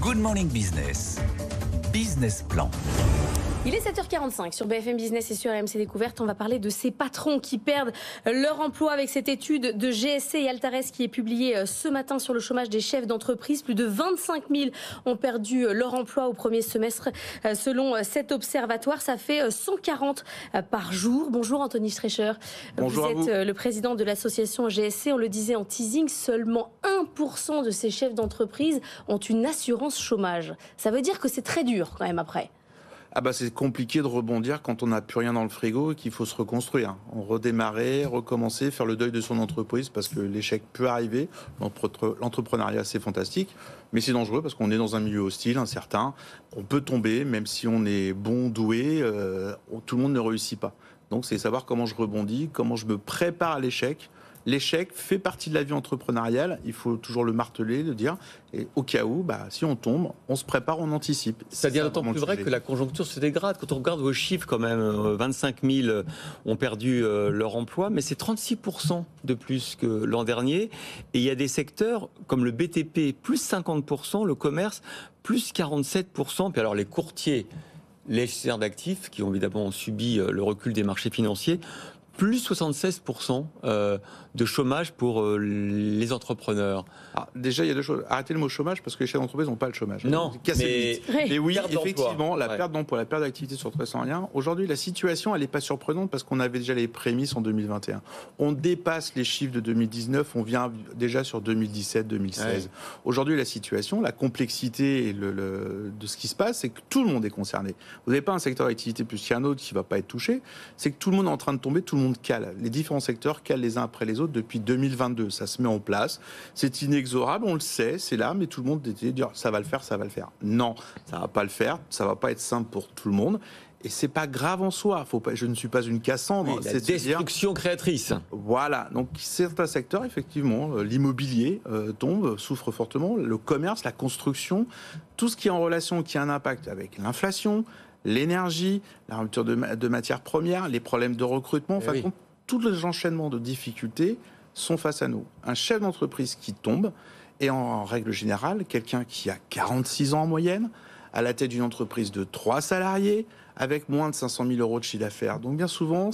Good Morning Business. Business Plan. Il est 7h45 sur BFM Business et sur RMC Découverte. On va parler de ces patrons qui perdent leur emploi avec cette étude de GSC et Altares qui est publiée ce matin sur le chômage des chefs d'entreprise. Plus de 25 000 ont perdu leur emploi au premier semestre. Selon cet observatoire, ça fait 140 par jour. Bonjour Anthony Streicher. Bonjour vous êtes le président de l'association GSC. On le disait en teasing, seulement 1% de ces chefs d'entreprise ont une assurance chômage. Ça veut dire que c'est très dur quand même après. Ah bah c'est compliqué de rebondir quand on n'a plus rien dans le frigo et qu'il faut se reconstruire. On redémarrer, recommencer, faire le deuil de son entreprise parce que l'échec peut arriver. L'entrepreneuriat c'est fantastique, mais c'est dangereux parce qu'on est dans un milieu hostile, incertain. On peut tomber, même si on est bon, doué, tout le monde ne réussit pas. Donc c'est savoir comment je rebondis, comment je me prépare à l'échec. L'échec fait partie de la vie entrepreneuriale, il faut toujours le marteler, le dire, et au cas où, si on tombe, on se prépare, on anticipe. Ça devient d'autant plus vrai que la conjoncture se dégrade. Quand on regarde vos chiffres, quand même, 25 000 ont perdu leur emploi, mais c'est 36% de plus que l'an dernier. Et il y a des secteurs comme le BTP, plus 50%, le commerce, plus 47%, puis alors les courtiers, les gestionnaires d'actifs, qui ont évidemment subi le recul des marchés financiers, plus 76% de chômage pour les entrepreneurs. Déjà, il y a deux choses. Arrêtez le mot chômage parce que les chefs d'entreprise n'ont pas le chômage. Non, mais oui, effectivement, la ouais. perte d'emploi, la perte d'activité sur très sans lien. Aujourd'hui, la situation, elle n'est pas surprenante parce qu'on avait déjà les prémices en 2021. On dépasse les chiffres de 2019, on vient déjà sur 2017, 2016. Ouais. Aujourd'hui, la situation, la complexité de ce qui se passe, c'est que tout le monde est concerné. Vous n'avez pas un secteur d'activité plus qu'un autre qui ne va pas être touché. C'est que tout le monde est en train de tomber, tout le monde cale. Les différents secteurs calent les uns après les autres depuis 2022. Ça se met en place. C'est inexorable, on le sait, c'est là, mais tout le monde était dire ça va le faire, ça va le faire. Non, ça va pas le faire, ça va pas être simple pour tout le monde. Et c'est pas grave en soi. Je ne suis pas une Cassandre. Oui, la destruction créatrice. Voilà. Donc certains secteurs, effectivement, l'immobilier tombe, souffre fortement. Le commerce, la construction, tout ce qui est en relation, qui a un impact avec l'inflation, l'énergie, la rupture de matières premières, les problèmes de recrutement, enfin, tous les enchaînements de difficultés sont face à nous. Un chef d'entreprise qui tombe, et en règle générale, quelqu'un qui a 46 ans en moyenne, à la tête d'une entreprise de 3 salariés, avec moins de 500 000 euros de chiffre d'affaires. Donc bien souvent,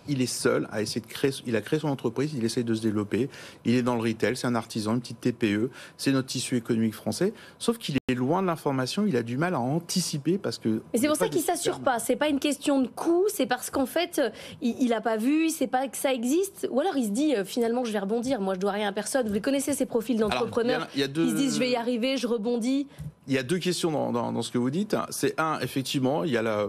il est seul à essayer de créer, il a créé son entreprise, il essaie de se développer, il est dans le retail, c'est un artisan, une petite TPE, c'est notre tissu économique français, sauf qu'il est loin de l'information, il a du mal à anticiper parce que... Et c'est pour ça qu'il ne s'assure pas, c'est pas une question de coût, c'est parce qu'en fait, il n'a pas vu, il ne sait pas que ça existe, ou alors il se dit finalement je vais rebondir, moi je dois rien à personne. Vous les connaissez ces profils d'entrepreneurs, ils se disent je vais y arriver, je rebondis. Il y a deux questions dans ce que vous dites, c'est effectivement, il y a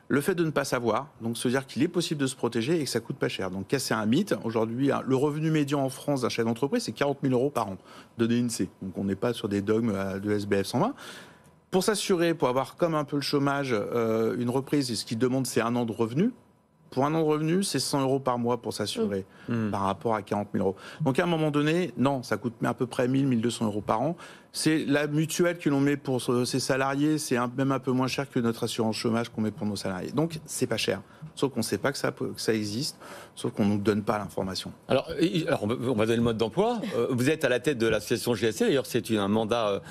le fait de ne pas savoir, donc se dire qu'il est possible de se protéger et que ça coûte pas cher. Donc casser un mythe, aujourd'hui, le revenu médian en France d'un chef d'entreprise, c'est 40 000 euros par an de DNC. Donc on n'est pas sur des dogmes de SBF 120. Pour s'assurer, pour avoir comme un peu le chômage, une reprise, et ce qu'il demande, c'est 1 an de revenu. Pour 1 an de revenu, c'est 100 euros par mois pour s'assurer par rapport à 40 000 euros. Donc à un moment donné, non, ça coûte à peu près 1 1 200 euros par an. C'est la mutuelle que l'on met pour ses salariés, c'est même un peu moins cher que notre assurance chômage qu'on met pour nos salariés. Donc c'est pas cher, sauf qu'on ne sait pas que ça existe, sauf qu'on ne nous donne pas l'information. Alors on va donner le mode d'emploi. Vous êtes à la tête de l'association GSC, d'ailleurs c'est un mandat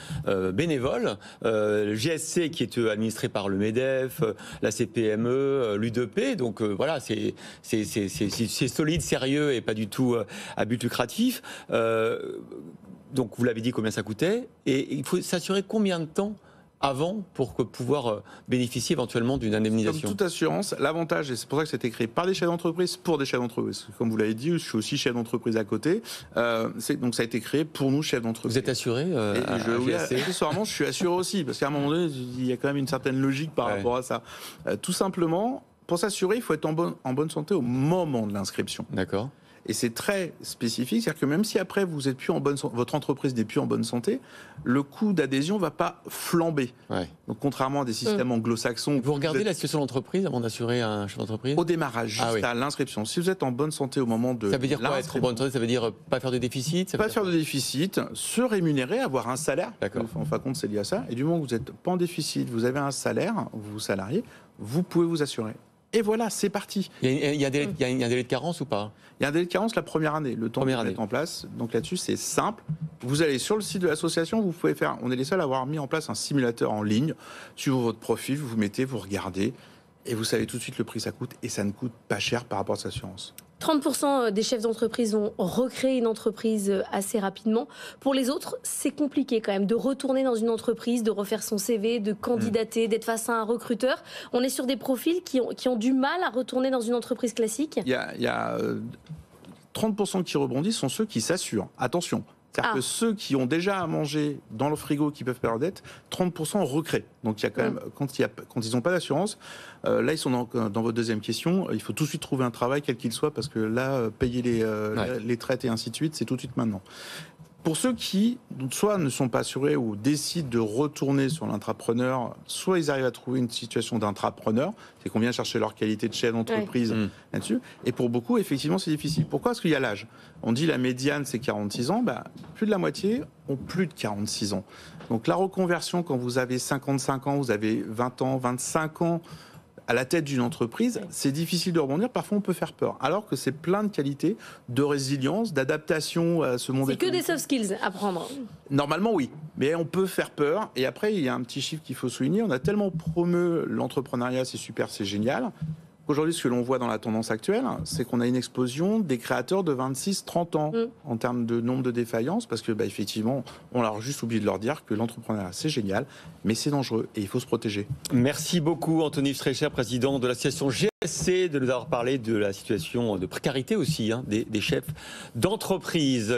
bénévole. GSC qui est administré par le MEDEF, la CPME, l'UDP, donc voilà, c'est solide, sérieux et pas du tout à but lucratif. Donc vous l'avez dit combien ça coûtait, et il faut s'assurer combien de temps avant pour pouvoir bénéficier éventuellement d'une indemnisation. Comme toute assurance, l'avantage, et c'est pour ça que c'est créé par des chefs d'entreprise pour des chefs d'entreprise. Comme vous l'avez dit, je suis aussi chef d'entreprise à côté. Donc ça a été créé pour nous, chefs d'entreprise. Vous êtes assuré Oui, accessoirement, je suis assuré aussi, parce qu'à un moment donné, il y a quand même une certaine logique par rapport à ça. Tout simplement, pour s'assurer, il faut être en bonne santé au moment de l'inscription. D'accord. Et c'est très spécifique, c'est-à-dire que même si après vous êtes plus votre entreprise n'est plus en bonne santé, le coût d'adhésion ne va pas flamber. Ouais. Donc contrairement à des systèmes anglo-saxons... Vous regardez la situation de l'entreprise avant d'assurer un chef d'entreprise ? Au démarrage, juste à l'inscription. Si vous êtes en bonne santé au moment de... Ça veut dire quoi être en bonne santé ? Ça veut dire pas faire de déficit ? Pas faire de déficit, se rémunérer, avoir un salaire. D'accord. En fin de compte, c'est lié à ça. Et du moment que vous n'êtes pas en déficit, vous avez un salaire, vous salariez, vous pouvez vous assurer. Et voilà, c'est parti. Il y a un délai de carence ou pas? Il y a un délai de carence la première année, le temps de Première mettre en place. Donc là-dessus, c'est simple. Vous allez sur le site de l'association, vous pouvez faire. On est les seuls à avoir mis en place un simulateur en ligne. Suivant votre profil, vous mettez, vous regardez, et vous savez tout de suite le prix que ça coûte, et ça ne coûte pas cher par rapport à cette assurance. 30% des chefs d'entreprise vont recréer une entreprise assez rapidement. Pour les autres, c'est compliqué quand même de retourner dans une entreprise, de refaire son CV, de candidater, d'être face à un recruteur. On est sur des profils qui ont du mal à retourner dans une entreprise classique. Il y a 30% qui rebondissent sont ceux qui s'assurent. Attention. C'est-à-dire que ceux qui ont déjà à manger dans le frigo, qui peuvent payer leur dette, 30% recréent. Donc il y a quand même, quand ils n'ont pas d'assurance, là ils sont dans votre deuxième question, il faut tout de suite trouver un travail, quel qu'il soit, parce que là, payer les traites et ainsi de suite, c'est tout de suite maintenant. Pour ceux qui, soit ne sont pas assurés ou décident de retourner sur l'intrapreneur, soit ils arrivent à trouver une situation d'intrapreneur, c'est qu'on vient chercher leur qualité de chef d'entreprise là-dessus. Et pour beaucoup, effectivement, c'est difficile. Pourquoi? Parce qu'il y a l'âge. On dit la médiane, c'est 46 ans. Plus de la moitié ont plus de 46 ans. Donc la reconversion, quand vous avez 55 ans, vous avez 20 ans, 25 ans, à la tête d'une entreprise, c'est difficile de rebondir. Parfois, on peut faire peur. Alors que c'est plein de qualités, de résilience, d'adaptation à ce monde. C'est que des soft skills à prendre. Normalement, oui. Mais on peut faire peur. Et après, il y a un petit chiffre qu'il faut souligner. On a tellement promu l'entrepreneuriat, c'est super, c'est génial. Aujourd'hui, ce que l'on voit dans la tendance actuelle, c'est qu'on a une explosion des créateurs de 26-30 ans en termes de nombre de défaillances, parce que effectivement, on a juste oublié de leur dire que l'entrepreneuriat, c'est génial, mais c'est dangereux et il faut se protéger. Merci beaucoup, Anthony Streicher, président de l'association GSC, de nous avoir parlé de la situation de précarité aussi des chefs d'entreprise.